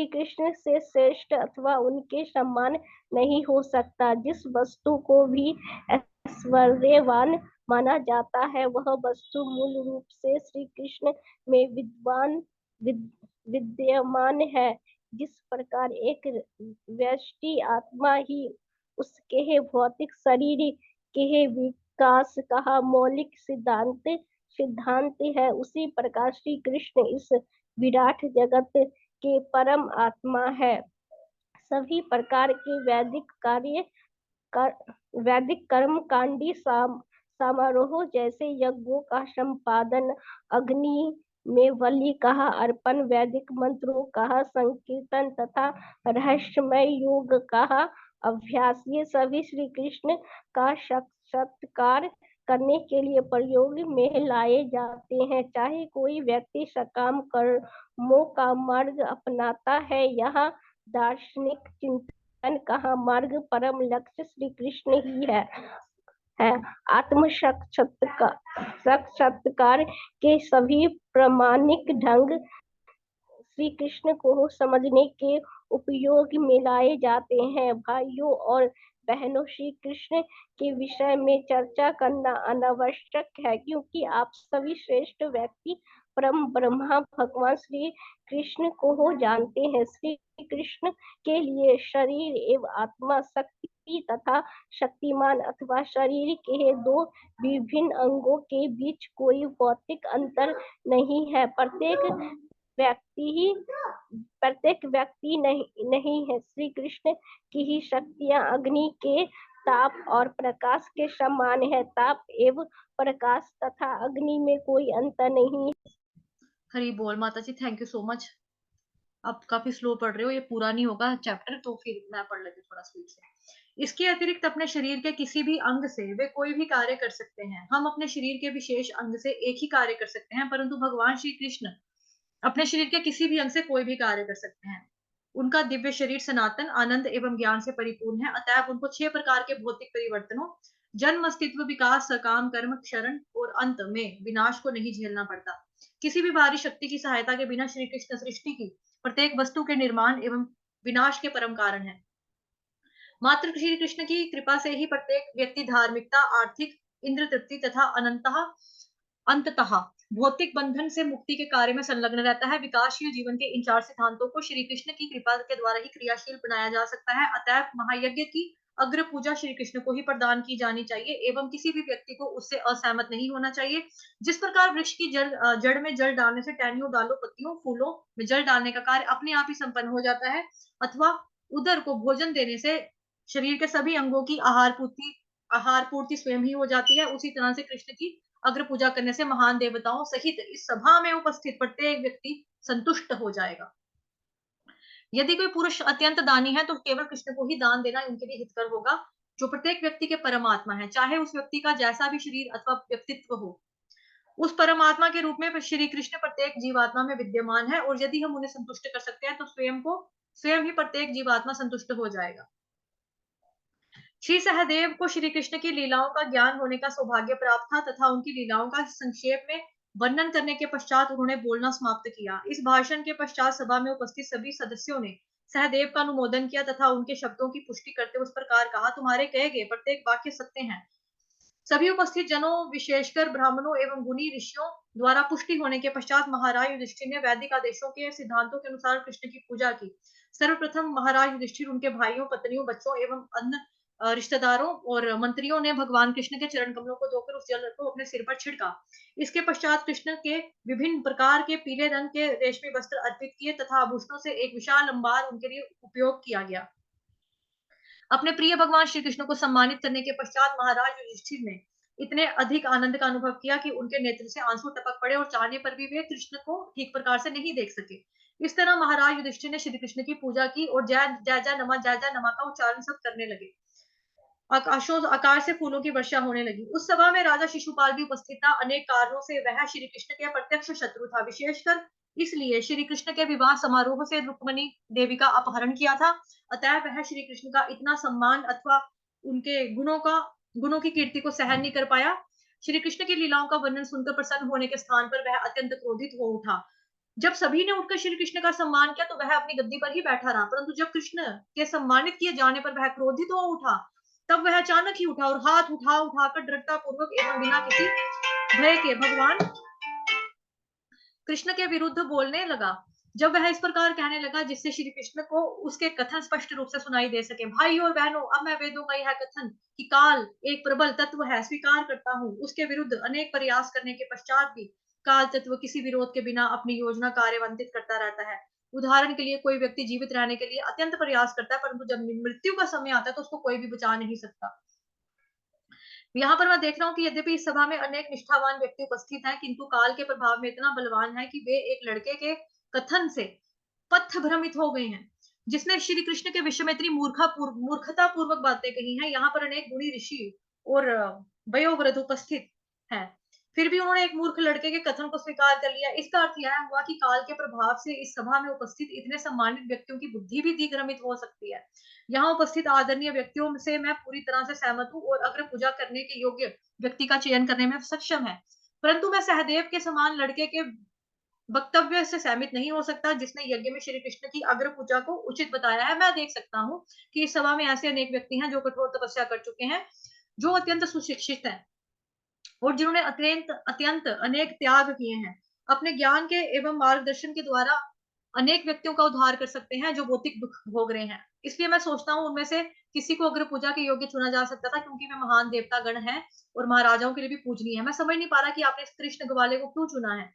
कृष्ण से श्रेष्ठ अथवा उनके समान नहीं हो सकता। जिस वस्तु को भी ऐश्वर्यवान माना जाता है वह वस्तु मूल रूप से श्री कृष्ण में विद्यमान है। जिस प्रकार एक व्यष्टि आत्मा ही उसके भौतिक शरीर के विकास का मौलिक सिद्धांत है, उसी प्रकार श्री कृष्ण इस विराट जगत के परम आत्मा है। सभी प्रकार के वैदिक कर्म कांडी समारोह जैसे यज्ञों का संपादन, अग्नि में बलि का अर्पण, वैदिक मंत्रों का संकीर्तन तथा रहस्यमय योग का अभ्यास, ये सभी श्री कृष्ण का सत्कार करने के लिए प्रयोग में लाए जाते हैं। चाहे कोई व्यक्ति सकाम कर्मों का मार्ग अपनाता है यहाँ दार्शनिक चिंतन का मार्ग परम लक्ष्य श्री कृष्ण ही है। आत्म साक्षात्कार के सभी प्रामाणिक ढंग श्री कृष्ण को समझने के उपयोग में लाए जाते हैं। भाइयों और बहनों, श्री कृष्ण के विषय में चर्चा करना अनावश्यक है क्योंकि आप सभी श्रेष्ठ व्यक्ति परम ब्रह्मा भगवान श्री कृष्ण को जानते हैं। श्री कृष्ण के लिए शरीर एवं आत्मा शक्ति तथा शक्तिमान अथवा शरीर के दो विभिन्न अंगों के बीच कोई भौतिक अंतर नहीं है। प्रत्येक व्यक्ति नहीं है। श्री कृष्ण की ही शक्तियाँ अग्नि के ताप और प्रकाश के समान है। ताप एवं प्रकाश तथा अग्नि में कोई अंतर नहीं। हरि बोल माता जी, थैंक यू सो मच। आप काफी स्लो पढ़ रहे हो, ये पूरा नहीं होगा चैप्टर, तो फिर मैं पढ़ लेती हूँ थोड़ा स्पीड से। इसके अतिरिक्त अपने शरीर के किसी भी अंग से वे कोई भी कार्य कर सकते हैं। हम अपने शरीर के विशेष अंग से एक ही कार्य कर सकते हैं, परंतु भगवान श्री कृष्ण अपने शरीर के किसी भी अंग से कोई भी कार्य कर सकते हैं। उनका दिव्य शरीर सनातन आनंद एवं ज्ञान से परिपूर्ण है, अतएव उनको 6 प्रकार के भौतिक परिवर्तनों, जन्म, अस्तित्व, विकास, सकाम, कर्म, क्षरण और अंत में विनाश को नहीं झेलना पड़ता। किसी भी बाहरी शक्ति की सहायता के बिना श्री कृष्ण सृष्टि की प्रत्येक वस्तु के निर्माण एवं विनाश के परम कारण है। मात्र श्री कृष्ण की कृपा से ही प्रत्येक व्यक्ति धार्मिकता, आर्थिक, इंद्र तृप्ति तथा अंततः भौतिक बंधन से मुक्ति के कार्य में संलग्न रहता है। विकासशील जीवन के इन 4 सिद्धांतों को श्री कृष्ण की कृपा के द्वारा ही क्रियाशील बनाया जा सकता है। अतएव महायज्ञ की अग्र पूजा श्री कृष्ण को ही प्रदान की जानी चाहिए एवं किसी भी व्यक्ति को उससे असहमत नहीं होना चाहिए। जिस प्रकार वृक्ष की जड़ में जल डालने से टहनियों, दालों, पत्तियों, फूलों में जल डालने का कार्य अपने आप ही संपन्न हो जाता है, अथवा उदर को भोजन देने से शरीर के सभी अंगों की आहार पूर्ति स्वयं ही हो जाती है, उसी तरह से कृष्ण की अग्र पूजा करने से महान देवताओं सहित इस सभा में उपस्थित प्रत्येक व्यक्ति संतुष्ट हो जाएगा। यदि कोई पुरुष अत्यंत दानी है तो केवल कृष्ण को ही दान देना उनके लिए हितकर होगा, जो प्रत्येक व्यक्ति के परमात्मा है, चाहे उस व्यक्ति का जैसा भी शरीर अथवा व्यक्तित्व हो। उस परमात्मा के रूप में श्री कृष्ण प्रत्येक जीवात्मा में विद्यमान है, और यदि हम उन्हें संतुष्ट कर सकते हैं तो स्वयं ही प्रत्येक जीवात्मा संतुष्ट हो जाएगा। श्री सहदेव को श्री कृष्ण की लीलाओं का ज्ञान होने का सौभाग्य प्राप्त था तथा उनकी लीलाओं का संक्षेप में वर्णन करने के पश्चात उन्होंने बोलना समाप्त किया। इस भाषण के पश्चात सभा में उपस्थित सभी सदस्यों ने सहदेव का अनुमोदन किया तथा उनके शब्दों की पुष्टि करते हुए उस प्रकार कहा, तुम्हारे कहे गए प्रत्येक वाक्य सत्य हैं। सभी उपस्थित जनों, विशेषकर ब्राह्मणों एवं गुणी ऋषियों द्वारा पुष्टि होने के पश्चात महाराज युधिष्ठिर ने वैदिक आदेशों के सिद्धांतों के अनुसार कृष्ण की पूजा की। सर्वप्रथम महाराज युधिष्ठिर उनके भाइयों, पत्नियों, बच्चों एवं अन्य रिश्तेदारों और मंत्रियों ने भगवान कृष्ण के चरण कमलों को धोकर उस जल को अपने सिर पर छिड़का। इसके पश्चात कृष्ण के विभिन्न प्रकार के पीले रंग के रेशमी वस्त्र अर्पित किए तथा आभूषणों से एक विशाल अंबार उनके लिए उपयोग किया गया। अपने प्रिय भगवान श्री कृष्ण को सम्मानित करने के पश्चात महाराज युधिष्ठिर ने इतने अधिक आनंद का अनुभव किया कि उनके नेत्र से आंसू टपक पड़े और चाहने पर भी वे कृष्ण को ठीक प्रकार से नहीं देख सके। इस तरह महाराज युधिष्ठिर ने श्री कृष्ण की पूजा की और जय जय नमा का उच्चारण सब करने लगे। आकाश से फूलों की वर्षा होने लगी। उस सभा में राजा शिशुपाल भी उपस्थित था। अनेक कारणों से वह श्री कृष्ण के प्रत्यक्ष शत्रु था, विशेषकर इसलिए श्री कृष्ण के विवाह समारोह से रुक्मणी देवी का अपहरण किया था। अतः वह श्री कृष्ण का इतना सम्मान अथवा उनके गुणों की कीर्ति को सहन नहीं कर पाया। श्री कृष्ण की लीलाओं का वर्णन सुनकर प्रसन्न होने के स्थान पर वह अत्यंत क्रोधित हो उठा। जब सभी ने उठकर श्री कृष्ण का सम्मान किया तो वह अपनी गद्दी पर ही बैठा रहा, परंतु जब कृष्ण के सम्मानित किए जाने पर वह क्रोधित हो उठा। तब वह अचानक ही उठा और हाथ उठाकर दृढ़ता पूर्वक एवं बिना किसी भय के भगवान कृष्ण के विरुद्ध बोलने लगा। जब वह इस प्रकार कहने लगा जिससे श्री कृष्ण को उसके कथन स्पष्ट रूप से सुनाई दे सके, भाइयों और बहनों, अब मैं वेदों का यह कथन कि काल एक प्रबल तत्व है स्वीकार करता हूँ। उसके विरुद्ध अनेक प्रयास करने के पश्चात भी काल तत्व किसी विरोध के बिना अपनी योजना कार्यान्वित करता रहता है। उदाहरण के लिए कोई व्यक्ति जीवित रहने के लिए अत्यंत प्रयास करता है, परंतु जब मृत्यु का समय आता है तो उसको कोई भी बचा नहीं सकता। यहाँ पर मैं देख रहा हूँ कि यद्यपि इस सभा में अनेक निष्ठावान व्यक्ति उपस्थित हैं, किंतु काल के प्रभाव में इतना बलवान है कि वे एक लड़के के कथन से पथ भ्रमित हो गए हैं, जिसने श्री कृष्ण के विषय में इतनी मूर्खता पूर्वक बातें कही हैं। यहाँ पर अनेक गुणी ऋषि और वयोवृद्ध उपस्थित हैं, फिर भी उन्होंने एक मूर्ख लड़के के कथन को स्वीकार कर लिया। इसका अर्थ यह हुआ कि काल के प्रभाव से इस सभा में उपस्थित इतने सम्मानित व्यक्तियों की बुद्धि भी दिग्भ्रमित हो सकती है। यहाँ उपस्थित आदरणीय व्यक्तियों से मैं पूरी तरह से सहमत हूँ और अग्र पूजा करने के योग्य व्यक्ति का चयन करने में सक्षम है, परंतु मैं सहदेव के समान लड़के के वक्तव्य से सहमत नहीं हो सकता जिसने यज्ञ में श्री कृष्ण की अग्र पूजा को उचित बताया है। मैं देख सकता हूँ कि इस सभा में ऐसे अनेक व्यक्ति हैं जो कठोर तपस्या कर चुके हैं, जो अत्यंत सुशिक्षित हैं और जिन्होंने अत्यंत अत्यंत अनेक त्याग किए हैं। अपने ज्ञान के एवं मार्गदर्शन के द्वारा अनेक व्यक्तियों का उद्धार कर सकते हैं जो भौतिक दुख भोग रहे हैं। इसलिए मैं सोचता हूँ उनमें से किसी को अग्र पूजा के योग्य चुना जा सकता था, क्योंकि वे महान देवता गण हैं और महाराजाओं के लिए भी पूजनीय है। मैं समझ नहीं पा रहा कि आपने कृष्ण ग्वाले को क्यों चुना है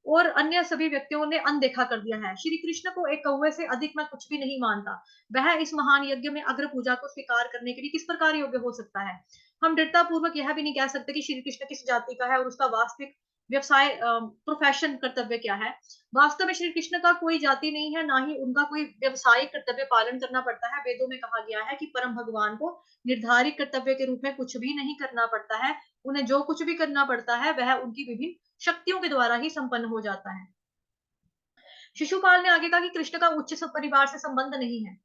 और अन्य सभी व्यक्तियों ने अनदेखा कर दिया है। श्री कृष्ण को एक कौवे से अधिक मैं कुछ भी नहीं मानता। वह इस महान यज्ञ में अग्र पूजा को स्वीकार करने के लिए किस प्रकार योग्य हो सकता है। हम दृढ़ता पूर्वक यह भी नहीं कह सकते कि श्री कृष्ण किस जाति का है और उसका वास्तविक व्यवसाय प्रोफेशन कर्तव्य क्या है। वास्तव में श्री कृष्ण का कोई जाति नहीं है, ना ही उनका कोई व्यवसायिक कर्तव्य पालन करना पड़ता है। वेदों में कहा गया है कि परम भगवान को निर्धारित कर्तव्य के रूप में कुछ भी नहीं करना पड़ता है। उन्हें जो कुछ भी करना पड़ता है वह उनकी विभिन्न शक्तियों के द्वारा ही संपन्न हो जाता है। शिशुपाल ने आगे कहा कि कृष्ण का उच्च परिवार से संबंध नहीं है,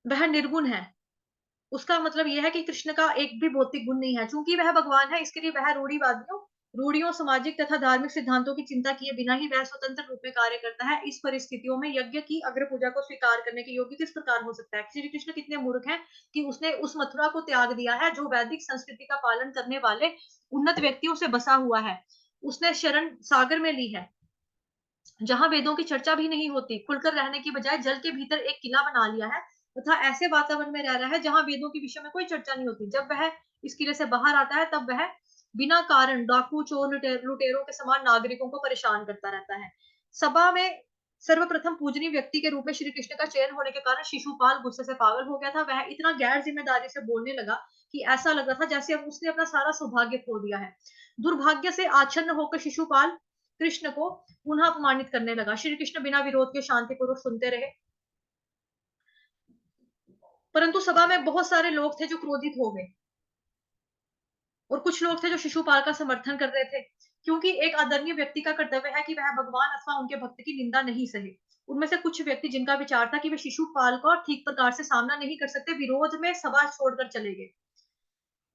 वह निर्गुण है। उसका मतलब यह है कि कृष्ण का एक भी भौतिक गुण नहीं है। चूंकि वह भगवान है, इसके लिए वह रूढ़ियों, सामाजिक तथा धार्मिक सिद्धांतों की चिंता किए बिना ही वह स्वतंत्र रूप में कार्य करता है। इस परिस्थितियों में यज्ञ की अग्र पूजा को स्वीकार करने के योग्य किस प्रकार हो सकता है। श्री कृष्ण कितने मूर्ख हैं कि उसने उस मथुरा को त्याग दिया है जो वैदिक संस्कृति का पालन करने वाले उन्नत व्यक्तियों से बसा हुआ है। उसने शरण सागर में ली है, जहां वेदों की चर्चा भी नहीं होती। खुलकर रहने की बजाय जल के भीतर एक किला बना लिया है तथा ऐसे वातावरण में रह रहा है जहां वेदों के विषय में कोई चर्चा नहीं होती। जब वह इस किले से बाहर आता है तब वह बिना कारण डाकू, चोर, लुटेरों के समान नागरिकों को परेशान करता रहता है। सभा में सर्वप्रथम पूजनीय व्यक्ति के रूप में श्री कृष्ण का चयन होने के कारण शिशुपाल गुस्से से पागल हो गया था। वह इतना गैर जिम्मेदारी से बोलने लगा कि ऐसा लग रहा था जैसे अब उसने अपना सारा सौभाग्य खो दिया है। दुर्भाग्य से आच्छन्न होकर शिशुपाल कृष्ण को पुनः अपमानित करने लगा। श्री कृष्ण बिना विरोध के शांतिपूर्वक सुनते रहे, परंतु सभा में बहुत सारे लोग थे जो क्रोधित हो गए और कुछ लोग थे जो शिशुपाल का समर्थन कर रहे थे, क्योंकि एक आदरणीय व्यक्ति का कर्तव्य है कि वह भगवान अथवा उनके भक्त की निंदा नहीं सहे। उनमें से कुछ व्यक्ति जिनका विचार था कि वे शिशुपाल को ठीक प्रकार से सामना नहीं कर सकते, विरोध में सभा छोड़कर चले गए।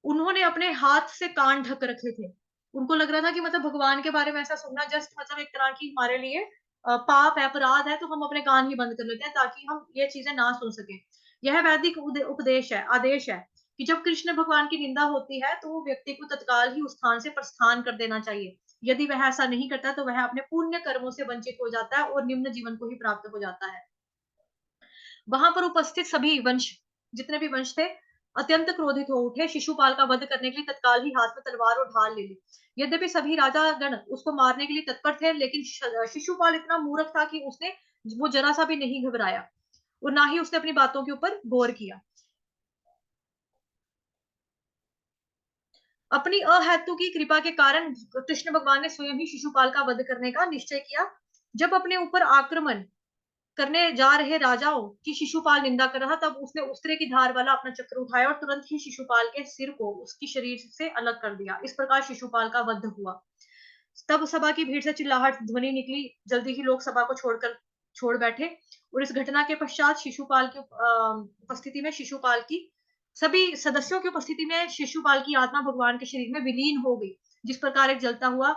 उन्होंने अपने हाथ से कान ढक रखे थे। उनको लग रहा था कि मतलब भगवान के बारे में ऐसा सुनना जस्ट मतलब एक तरह की हमारे लिए पाप है, अपराध है, तो हम अपने कान ही बंद कर लेते हैं ताकि हम ये चीजें ना सुन सके। यह वैदिक उपदेश है, आदेश है कि जब कृष्ण भगवान की निंदा होती है तो व्यक्ति को तत्काल ही उस स्थान से प्रस्थान कर देना चाहिए। यदि वह ऐसा नहीं करता तो वह अपने पुण्य कर्मों से वंचित हो जाता है और निम्न जीवन को ही प्राप्त हो जाता है। वहां पर उपस्थित सभी वंश, जितने भी वंश थे, अत्यंत क्रोधित हो उठे। शिशुपाल का वध करने के लिए तत्काल ही हाथ में तलवार और ढाल ले ली। यद्यपि सभी राजा गण उसको मारने के लिए तत्पर थे, लेकिन शिशुपाल इतना मूर्ख था कि उसने वो जरा सा भी नहीं घबराया और ना ही उसने अपनी बातों के ऊपर गौर किया। अपनी अहेतु की कृपा के कारण कृष्ण भगवान ने स्वयं ही शिशुपाल का वध करने का निश्चय किया। जब अपने ऊपर आक्रमण करने जा रहे राजाओं की शिशुपाल निंदा कर रहा, तब उसने उस्तरे की धार वाला अपना चक्र उठाया और तुरंत ही शिशुपाल के सिर को उसकी शरीर से अलग कर दिया। इस प्रकार शिशुपाल का वध हुआ। तब सभा की भीड़ से चिल्लाहट ध्वनि निकली। जल्दी ही लोग सभा को छोड़ बैठे और इस घटना के पश्चात शिशुपाल की उपस्थिति में शिशुपाल की सभी सदस्यों की उपस्थिति में शिशुपाल की आत्मा भगवान के शरीर में विलीन हो गई, जिस प्रकार एक जलता हुआ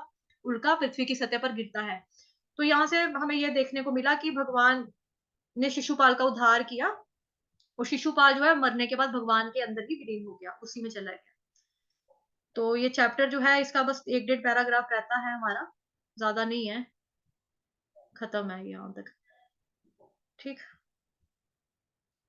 उल्का पृथ्वी की सतह पर गिरता है। तो यहाँ से हमें यह देखने को मिला कि भगवान ने शिशुपाल का उद्धार किया और शिशुपाल जो है मरने के बाद भगवान के अंदर ही विलीन हो गया, उसी में चला गया। तो ये चैप्टर जो है इसका बस 1 डेढ़ पैराग्राफ रहता है हमारा, ज्यादा नहीं है, खत्म है यहाँ तक। ठीक।